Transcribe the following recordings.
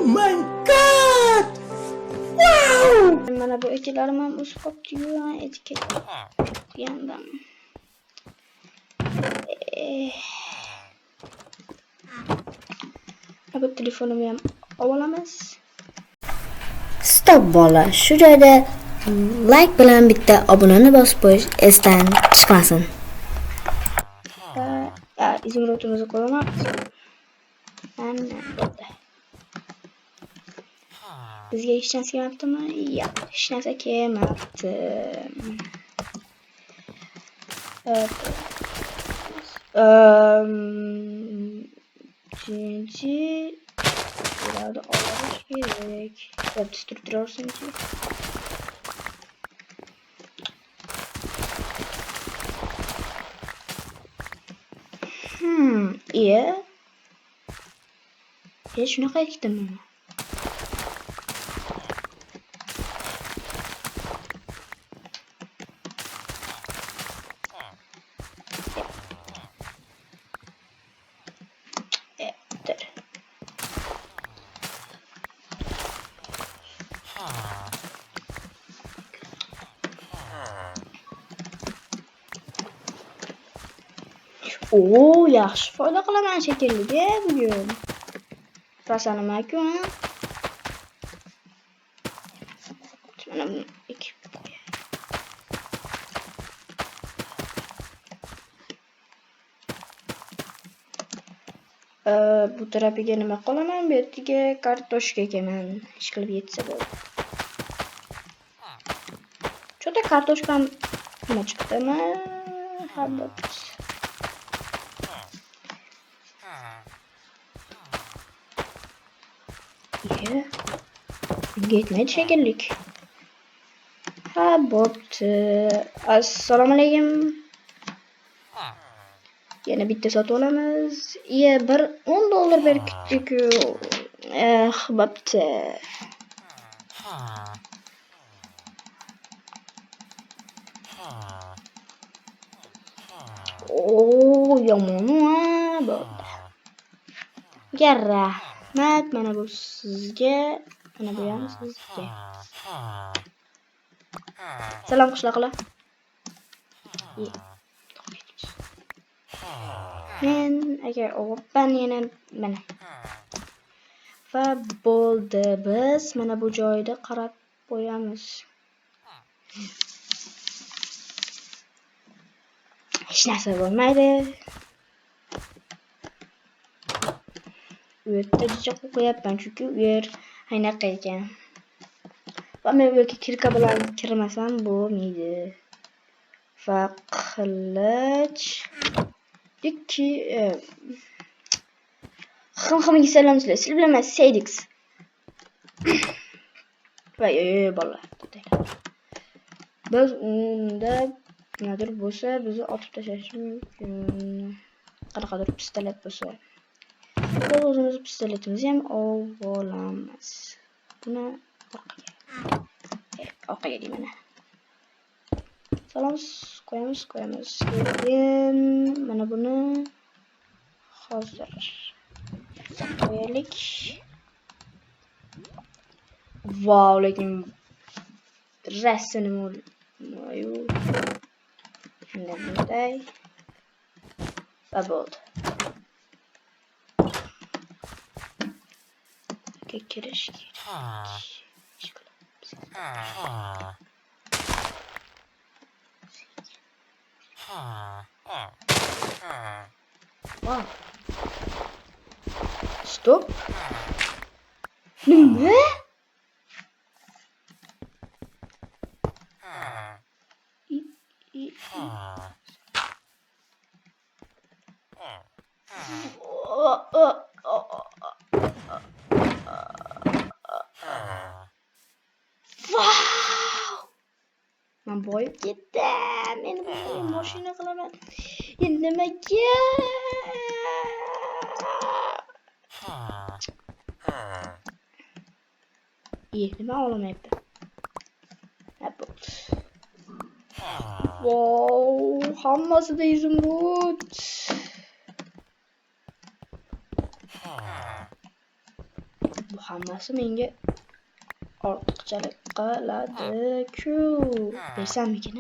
my god! Wow! Mana bu etilerim ham o'sib qolibdi-yu, etiket yandan. Bu telefonimni ham olamiz. Stop bola, shu joyda like bilan bitta obunani bosib qo'yish esdan chiqmasin. İzmirotumuzu koyamaz. Ana bo'ldi. Bizga hech narsa kelmabdimi? Yo'q, hech narsa kelmabdi. Birinchi bularni olish kerak. Yaptırıp durursun ki. İyi. Shunaqa ekdim mana. Oo, yaxshi foyda qilaman shekilli bugun. Rasanamak-ku. Mana buni ekib qo'yay. Bu tarafiga nima qilaman? Bu yerga kartoshka ekaman. Ish qilib yetsa bo'ldi. Cho'ta kartoshkam nima chiqdimi? Habib. Yetmedi shekilli. Ha, bo'pti. Assalomu alaykum. Yana bitta sotib olamiz. Iya, bir $10 berib ketdik-ku. Bo'pti. Oo, yomon-a, bo'ldi. Rahmat, mana bu sizga, mana bu ham sizga. Salom qishloqlar. Men agar o'g'ibman yana mana. Va bo'ldi, biz mana bu joyda qarab qo'yamiz. Hech narsa bo'lmaydi. U yerda jicha qo'yapman chunki u yer aynaqa ekan. Va men bu yerga kirka bilan kirmasam bo'lmaydi. Va qilich ikki xim-ximiga salom sizlar. Siz bilan men Seydix. Voy, bolalar. Biz unda nimadir bo'lsa, bizni otib tashlashi mumkin. Qanaqadir pistolet bo'lsa. Biz o'zimiz pistoletimizni ham olamiz. Buni orqaga deyman. Salom qo'yamiz. Keyin mana buni hozir qo'yaylik. Vau, lekin rasmim mo'yu. Shunday bunday. Va bo'ldi. Kirish kerak. Wow. Stop. Nima? Men boyib ketdim. Men bu mashina qilaman. Endi nimaga? Nima olamayapti? Wow, hammasida izimrud. Bu hammasi menga ortiqchalik qiladi-ku. Bersammikin?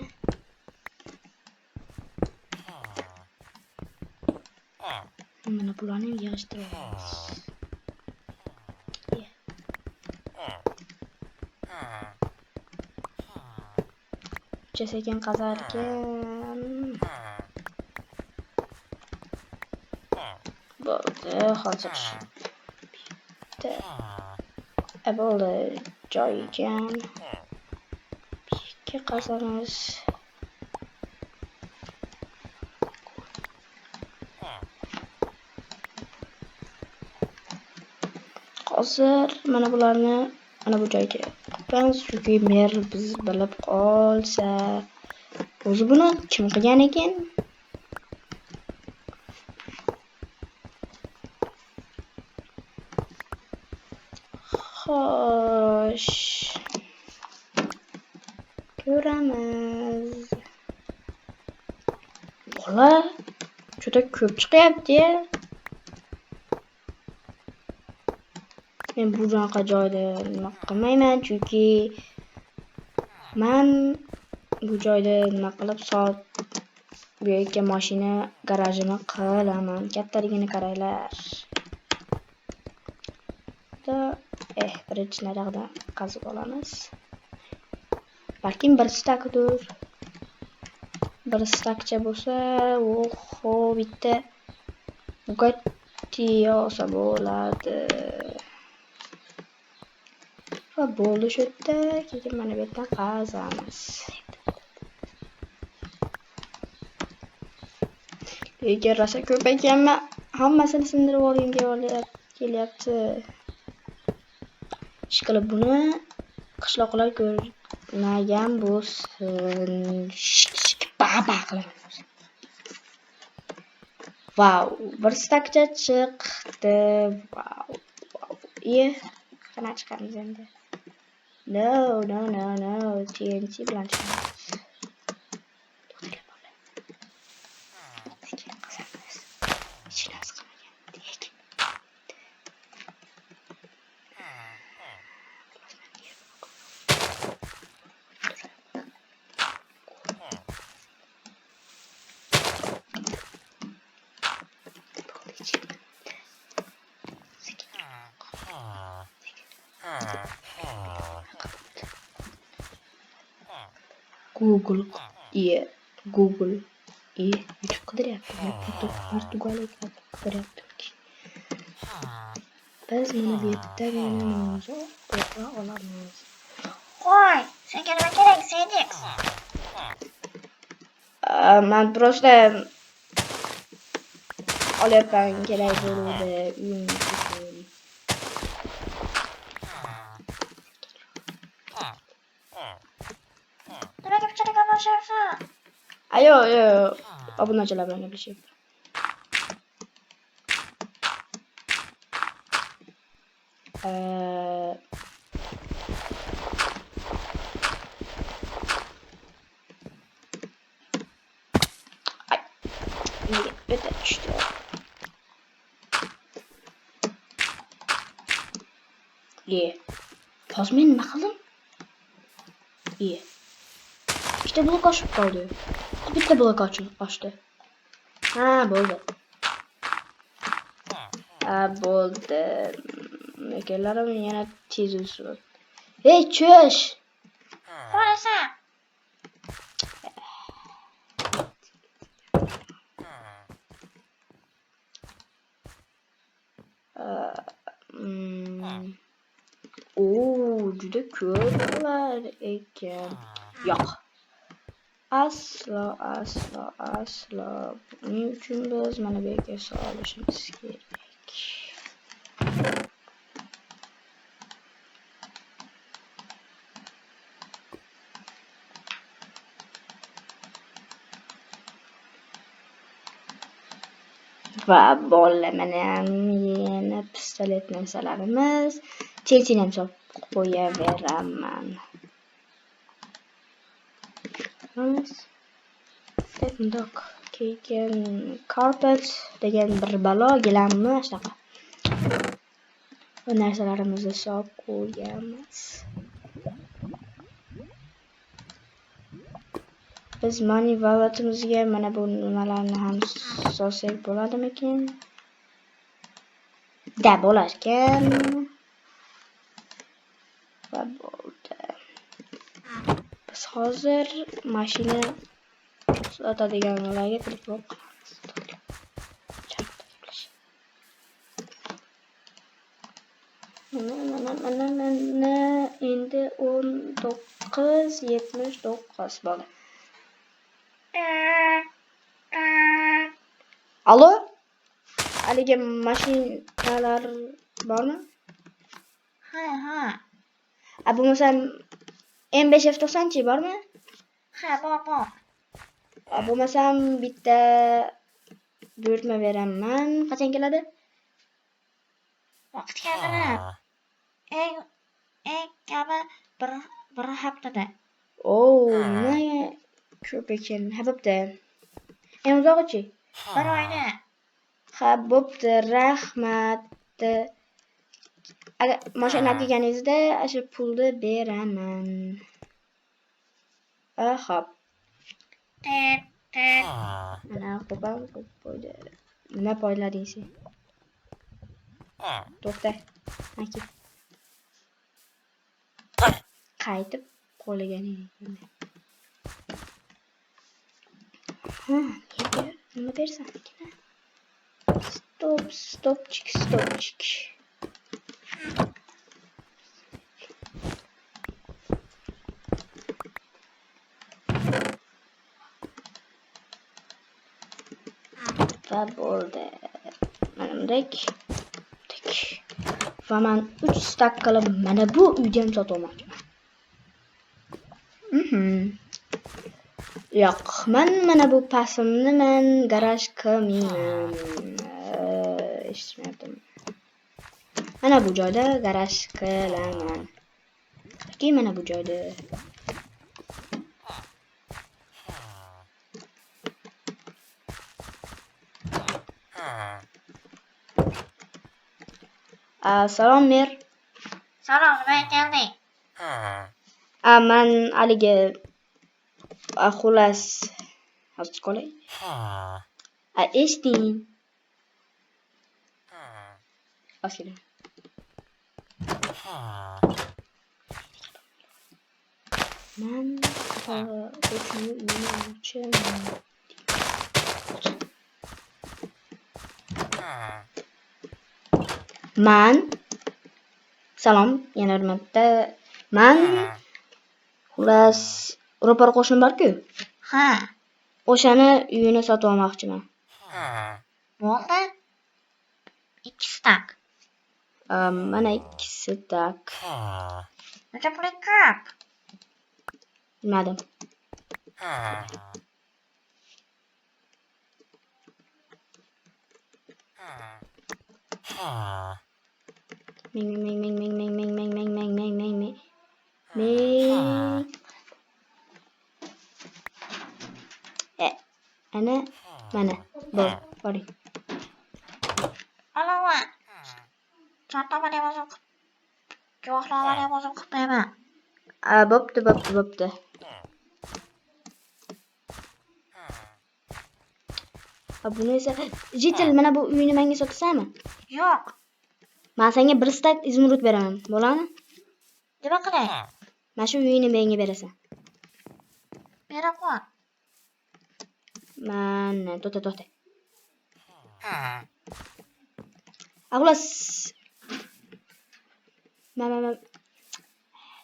Mana bularni yig'ishtiramiz. Sekin qazarkan. Bo'ldi, hozir. Bitta. Bo'ldi, joyigan. Ikki qazamiz. Hozir mana bularni mana bu joyga qo'yamiz, chunki mer biz bilib qolsa, o'zi buni kim qilgan ekan? Xo'sh. Ko'ramiz. Bola juda ko'p chiqyapti-ya. Men bu joyga joyda nima qilmayman, chunki men bu joyda nima qilib soat bu yerga mashina garajini qilaman. Kattaligini qaranglar. Birinchi narxdan qazib olamiz. Balkim bir stakdir. Bir stakcha bo'lsa, oho, bitta Bugatti olsa bo'ladi. Va bo'ldi shu yerda, keyin mana bu yerdan qazamiz. Lekin rosa ko'p ekanman, hammasini sindirib olgimga kelyapti. Ishqilib buni qishloqlar ko'rmagan bo'lsin. Baba qilaman. Wow, bir stakcha chiqdi. Wow. Qana chiqamiz endi. No. TNT bilan chiqamiz. Google YouTube qidiryapti. Portugaliya qidiryapti. Biz mana bu yerdagina mavzu to'g'ri olamiz. Qo'y, senga nima kerak, Sediq? Men просто olyapman kerak bo'ldi uyim uchun. Nimaga pichiriga boshlayapsan? Ayo, obunachilar bilan gaplashyapman. Bitta tushdi. Hozir men nima qildim? Ikkita blok oshib qoldi. Bitta blok ochdi. Ha, bo'ldi. Bo'ldi. Ekinlarim yana tez o'sib. Hey, cho'sh. Qo'yasan. Juda ko'plar ekan. Yo'q. Aslo. Buning uchun biz mana bu yerga solishimiz kerak. Va mana yana pistolet narsalarimiz. Chelchini ham solib qo'yaveraman. Bundoq keyin carpet degan bir balo gilammi shunaqa. Bu narsalarimizni solib qo'yamiz. Biz money walletimizga mana bu nimalarni ham solsak bo'ladimikin? Da bo'larkan. Va bo'ldi. Biz hozir mashina sotadiganlarga telefon qilamiz. Mana endi 19:79 bo'ldi. Alo? Haligi mashinalar bormi? Ha. Bo'lmasam M5 F90 bormi? Ha, bor. Bo'lmasam bitta buyurtma beraman. Qachon keladi? Vaqt keldimi? Eng kami bir haftada. Nega ko'p ekan? Ha, bo'pti. Eng uzog'ichi? Bir oyda. Ha, bo'pti, rahmat. Agar mashina olib kelganingizda o'sha pulni beraman. Xo'p. Mana qo'pam qo'ydi. Nima poylading sen? To'xta. Aki. Qaytib qo'liganing. Nima bersam ekan? Stopchik. Va bo'ldi. Mana bunday. Va men 3 stak qilib mana bu uyni ham sotmoqchiman. Yo'q, men mana bu pasimni men garaj qilmayman. Eshitmadim. Mana bu joyda garaj qilaman. Yoki mana bu joyda. Salom mer. Salom, nima kelding? Men haligi xullas hozir qolay. Eshiting. Oshira. Men ko'chini uymoqchiman. Salom, yana bir marta. Men xullas ro'par qo'shnim bor-ku. Ha. O'shani uyini sotib olmoqchiman. Bo'ldi. 2 stak. Mana 2 stak. Necha pul ko'p? Bilmadim. Ming. Ana mana boring. Aloha. Shartnomani ham o'zim guvohnomani ham o'zim qilib beraman. Bo'pti. Buni esa Jitil mana bu uyni menga sotasanmi? Yo'q. Men senga 1 stak izmurud beraman. Bo'ladimi? Nima qilay? Mana shu uyni menga berasan. Beraman. Mana to'xta. Xullas. Mana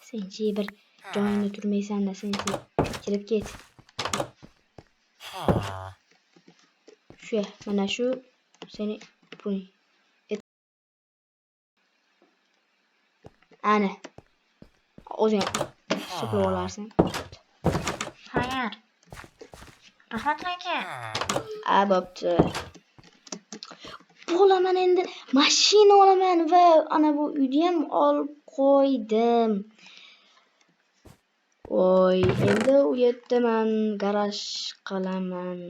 senchi bir joyingda turmaysan-da, senchi kirib ket. Mana shu seni puling. Ana. O'zing suplab olarsan. Xayr. Rahmat aka. Bo'pti. Bo'laman endi mashina olaman va ana bu uyni ham olib qo'ydim. Endi u yerda men garaj qilaman.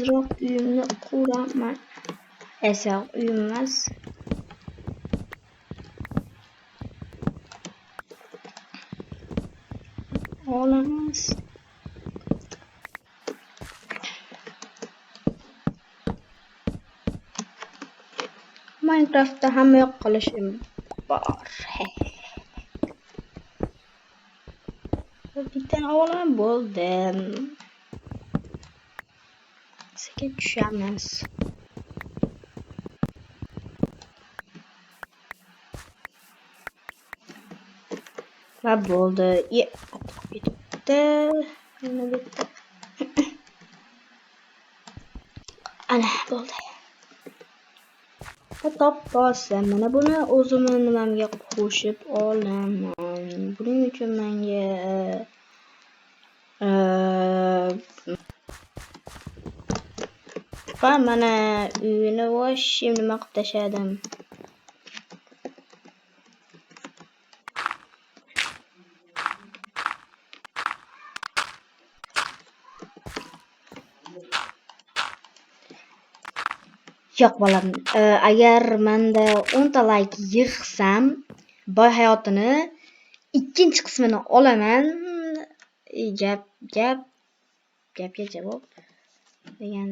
tezroq uyimni quraman. Esa uyim emas. Olamiz. Minecraftda hamma yoq qilishim bor. Bitta olam bo'ldi. Sekin tushamiz. Va bo'ldi. Bitta. Yana bitta. Ana bo'ldi. Topposa mana buni o'zimni nimamga qo'shib olaman. Buning uchun menga va mana uyini voshim nima qilib tashladim. Yo'q bolam, agar menda 10 ta like yig'sam, boy hayotini ikkinchi qismini olaman. Gapga javob degan